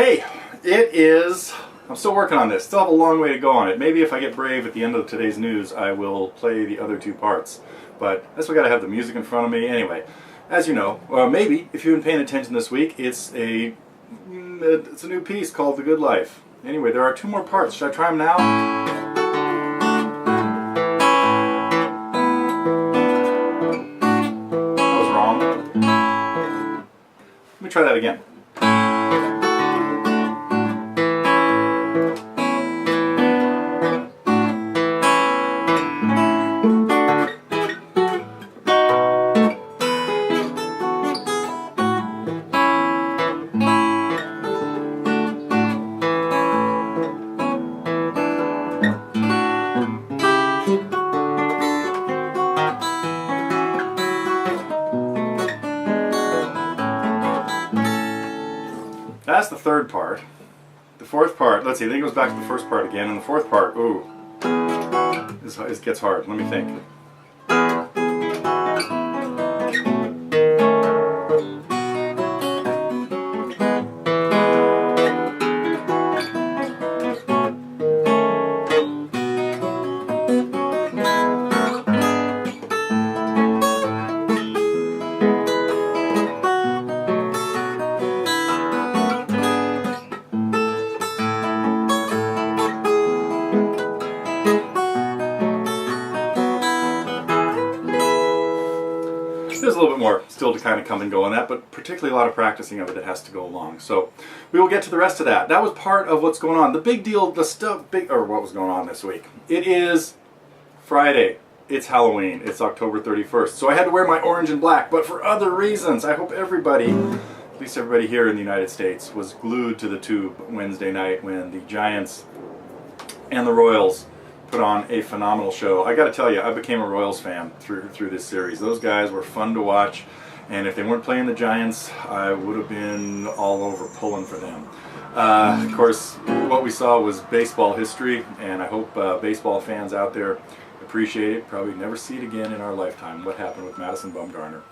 Hey, I'm still working on this. Still have a long way to go on it. Maybe if I get brave at the end of today's news, I will play the other two parts. But I still got to have the music in front of me. Anyway, as you know, maybe if you've been paying attention this week, it's a new piece called The Good Life. Anyway, there are two more parts. Should I try them now? That was wrong. Let me try that again. That's the third part. The fourth part, let's see, then it goes back to the first part again, and the fourth part, ooh, it gets hard. Let me think. There's a little bit more still to kind of come and go on that, but particularly a lot of practicing of it that has to go along. So we will get to the rest of that. That was part of what's going on. The big deal, what was going on this week. It is Friday. It's Halloween. It's October 31st. So I had to wear my orange and black, but for other reasons. I hope everybody, at least everybody here in the United States, was glued to the tube Wednesday night when the Giants and the Royals put on a phenomenal show. I got to tell you, I became a Royals fan through this series. Those guys were fun to watch, and if they weren't playing the Giants, I would have been all over pulling for them. Of course, what we saw was baseball history, and I hope baseball fans out there appreciate it. Probably never see it again in our lifetime, what happened with Madison Bumgarner.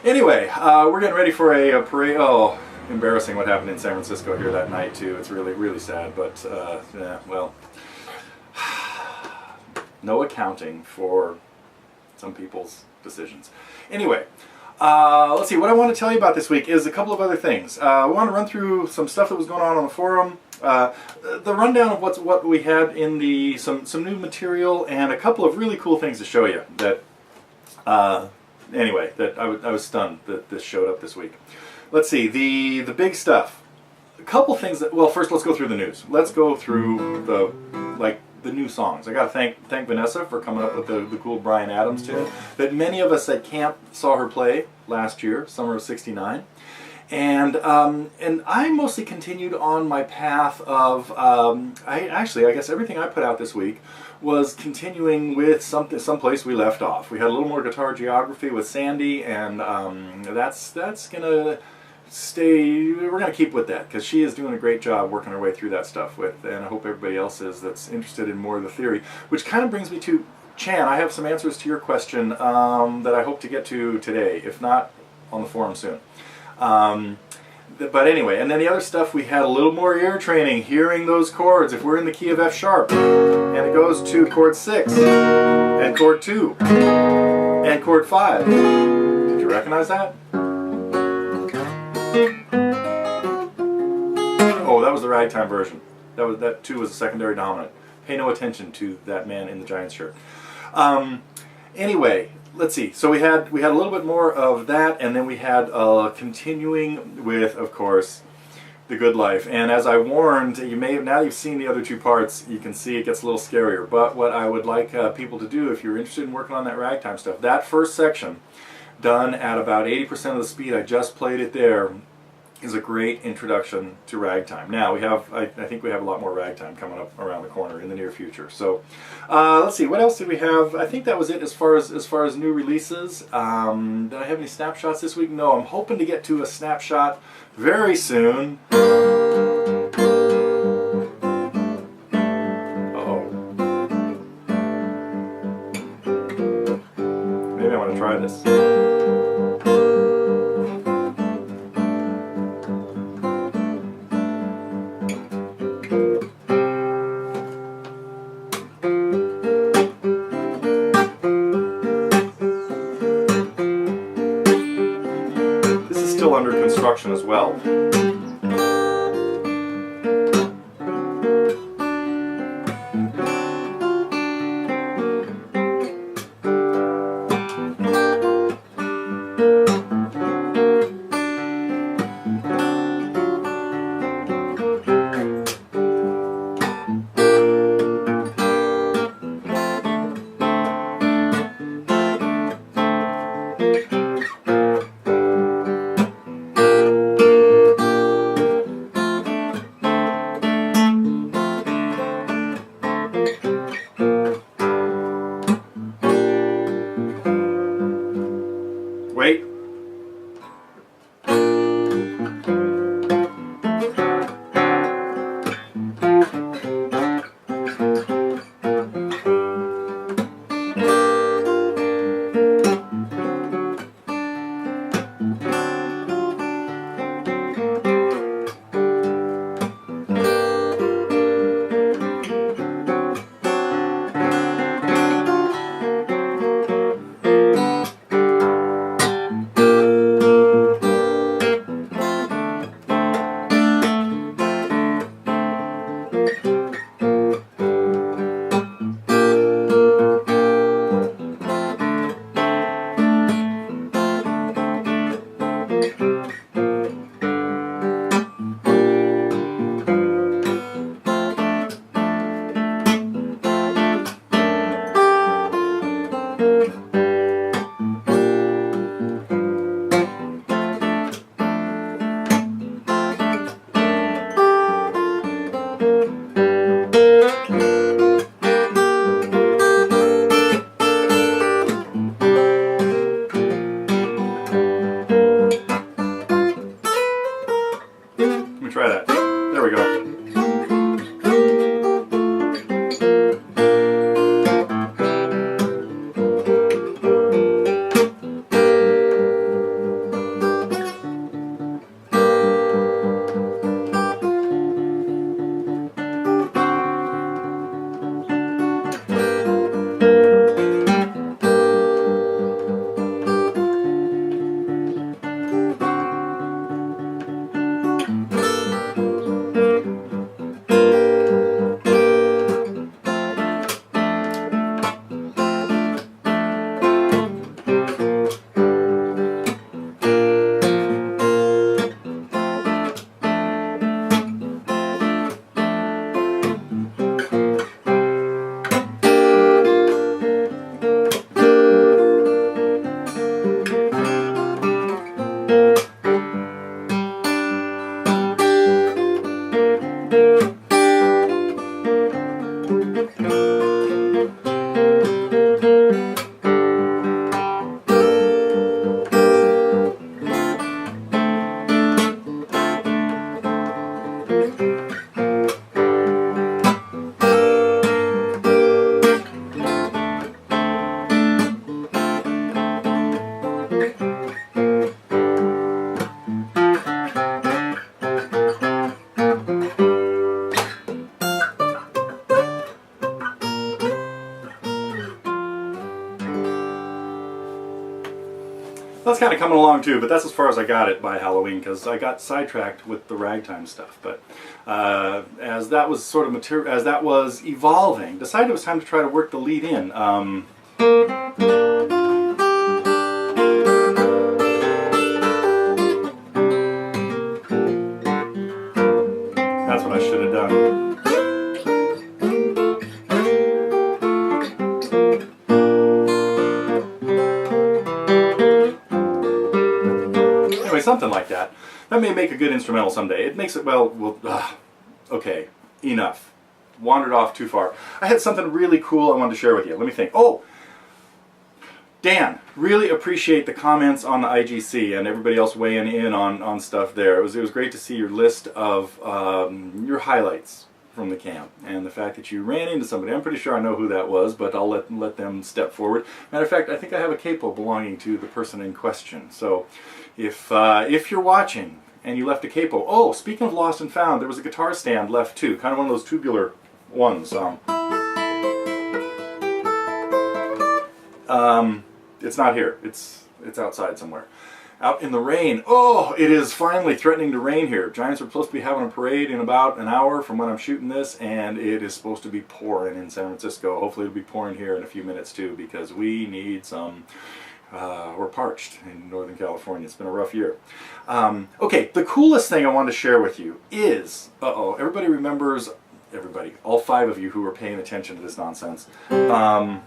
Anyway, we're getting ready for a parade. Oh, embarrassing what happened in San Francisco here that night, too. It's really, really sad, but, yeah, well, no accounting for some people's decisions. Anyway, let's see, what I want to tell you about this week is a couple of other things. I want to run through some stuff that was going on the forum, the rundown of what we had in some new material, and a couple of really cool things to show you that, anyway, that I was stunned that this showed up this week. Let's see, the big stuff. A couple things that, well, first let's go through the news. Let's go through the new songs. I got to thank Vanessa for coming up with the cool Bryan Adams tune that many of us at camp saw her play last year, summer of '69. And I mostly continued on my path of, I guess everything I put out this week was continuing with someplace we left off. We had a little more guitar geography with Sandy, and that's gonna stay. We're going to keep with that because she is doing a great job working her way through that stuff and I hope everybody else is that's interested in more of the theory, which kind of brings me to Chan. I have some answers to your question that I hope to get to today, if not on the forum soon. But anyway, and then the other stuff, we had a little more ear training, hearing those chords. If we're in the key of F sharp and it goes to chord 6 and chord 2 and chord 5, did you recognize that? Oh, that was the Ragtime version. That too was a secondary dominant. Pay no attention to that man in the Giants shirt. Anyway, let's see. So we had a little bit more of that, and then we had continuing with, of course, The Good Life. And as I warned, now you've seen the other two parts. You can see it gets a little scarier. But what I would like people to do, if you're interested in working on that Ragtime stuff, that first section, done at about 80% of the speed, I just played it there, is a great introduction to Ragtime. Now I think we have a lot more Ragtime coming up around the corner in the near future. So let's see, what else did we have? I think that was it as far as new releases. Did I have any snapshots this week? No, I'm hoping to get to a snapshot very soon. Uh-oh. Maybe I want to try this. construction as well. Wait. Let me try that. There we go. That's kind of coming along too, but that's as far as I got it by Halloween because I got sidetracked with the ragtime stuff. But as that was sort of as that was evolving, decided it was time to try to work the lead in. That's what I should have done. Something like that. That may make a good instrumental someday. It makes it, okay, enough. Wandered off too far. I had something really cool I wanted to share with you. Let me think. Oh, Dan, really appreciate the comments on the IGC and everybody else weighing in on stuff there. It was great to see your list of your highlights from the camp and the fact that you ran into somebody. I'm pretty sure I know who that was, but I'll let them step forward. Matter of fact, I think I have a capo belonging to the person in question. So if you're watching and you left a capo, oh, speaking of lost and found, there was a guitar stand left too, kind of one of those tubular ones. It's not here. It's outside somewhere. out in the rain. Oh, it is finally threatening to rain here. Giants are supposed to be having a parade in about an hour from when I'm shooting this, and it is supposed to be pouring in San Francisco. Hopefully it'll be pouring here in a few minutes too, because we need some, we're parched in Northern California. It's been a rough year. Okay, the coolest thing I wanted to share with you is, everybody remembers, everybody, all 5 of you who were paying attention to this nonsense, so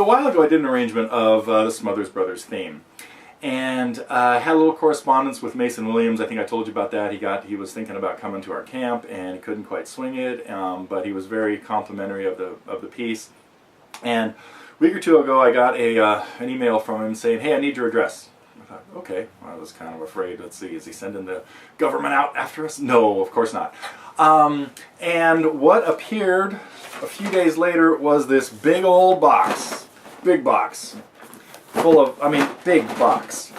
a while ago I did an arrangement of the Smothers Brothers theme, and had a little correspondence with Mason Williams. I think I told you about that. He was thinking about coming to our camp, and he couldn't quite swing it, but he was very complimentary of the piece. And a week or 2 ago I got an email from him saying, "Hey, I need your address." I thought, okay, I was kind of afraid. Let's see, is he sending the government out after us? No, of course not. And what appeared a few days later was this big old box, big box, full of, big box,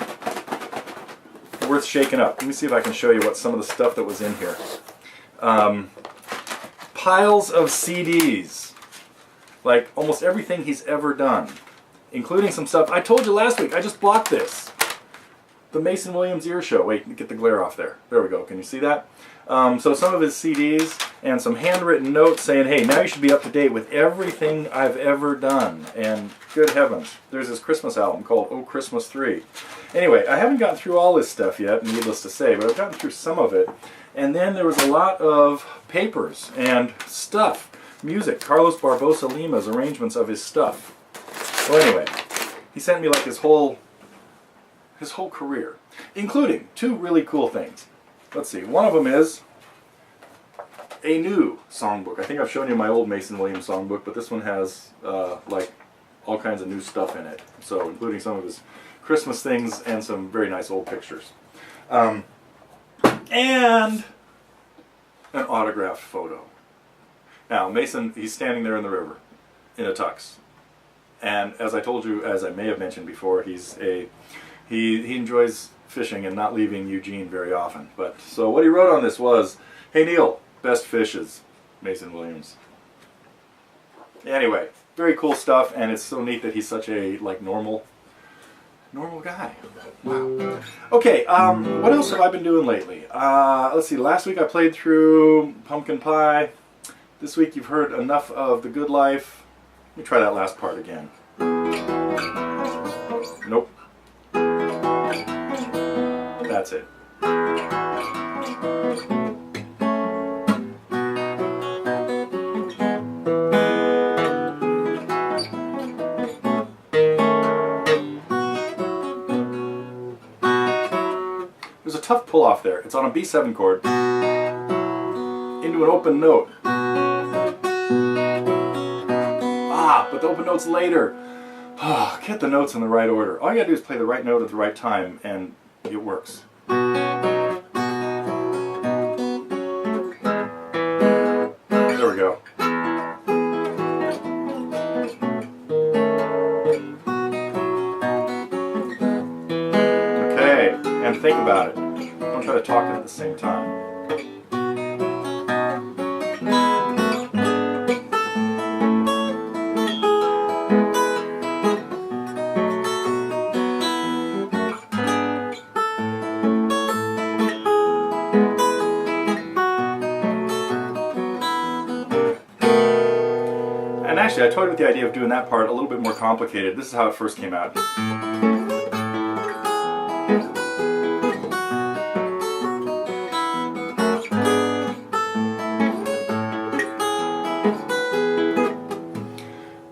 worth shaking up. Let me see if I can show you what some of the stuff that was in here. Piles of CDs, like almost everything he's ever done, including some stuff. I told you last week, I just bought this. The Mason Williams Ear Show. Wait, get the glare off there. There we go. Can you see that? So some of his CDs and some handwritten notes saying, hey, now you should be up to date with everything I've ever done. And good heavens, there's this Christmas album called Oh Christmas 3. Anyway, I haven't gotten through all this stuff yet, needless to say, but I've gotten through some of it. And then there was a lot of papers and stuff, music, Carlos Barbosa Lima's arrangements of his stuff. Well, anyway, he sent me like his whole career, including 2 really cool things. Let's see, one of them is a new songbook. I think I've shown you my old Mason Williams songbook, but this one has like all kinds of new stuff in it. So including some of his Christmas things and some very nice old pictures. And an autographed photo. Now Mason, he's standing there in the river in a tux. And as I told you, as I may have mentioned before, he enjoys fishing and not leaving Eugene very often. But so what he wrote on this was, "Hey Neil, best fishes, Mason Williams." Anyway, very cool stuff, and it's so neat that he's such a normal guy. Wow. Okay, what else have I been doing lately? Let's see. Last week I played through Pumpkin Pie. This week you've heard enough of The Good Life. Let me try that last part again. Nope. That's it. There's a tough pull off there. It's on a B7 chord into an open note. But the open note's later. Get the notes in the right order. All you gotta do is play the right note at the right time, and it works. There we go. Okay, and think about it. Don't try to talk at the same time. And actually, I toyed with the idea of doing that part a little bit more complicated. This is how it first came out.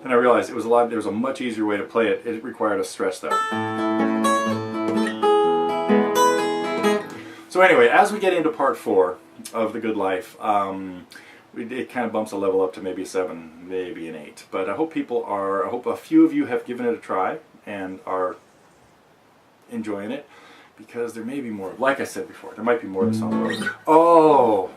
And I realized there was a much easier way to play it. It required a stretch there. So anyway, as we get into part 4 of The Good Life, it kind of bumps a level up to maybe a 7, maybe an 8. But I hope I hope a few of you have given it a try and are enjoying it, because there may be more. Like I said before, there might be more of the song. Oh!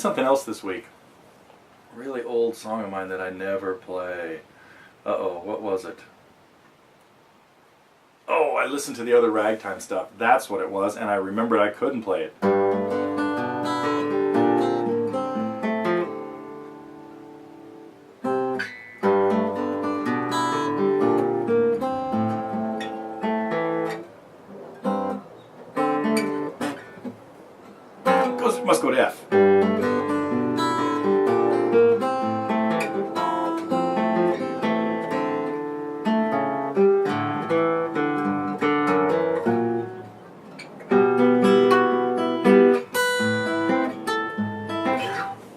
played something else this week. Really old song of mine that I never play. Uh-oh, what was it? Oh, I listened to the other Ragtime stuff. That's what it was, and I remembered I couldn't play it. Must go to F.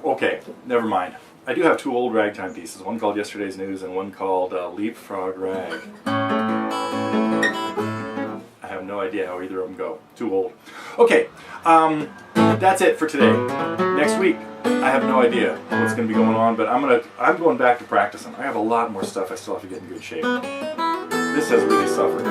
Okay, never mind. I do have two old Ragtime pieces, one called Yesterday's News and one called Leapfrog Rag. I have no idea how either of them go. Too old. Okay, that's it for today. Next week, I have no idea what's going to be going on, but I'm going back to practicing. I have a lot more stuff I still have to get in good shape. This has really suffered.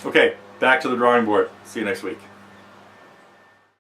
Okay, back to the drawing board. See you next week.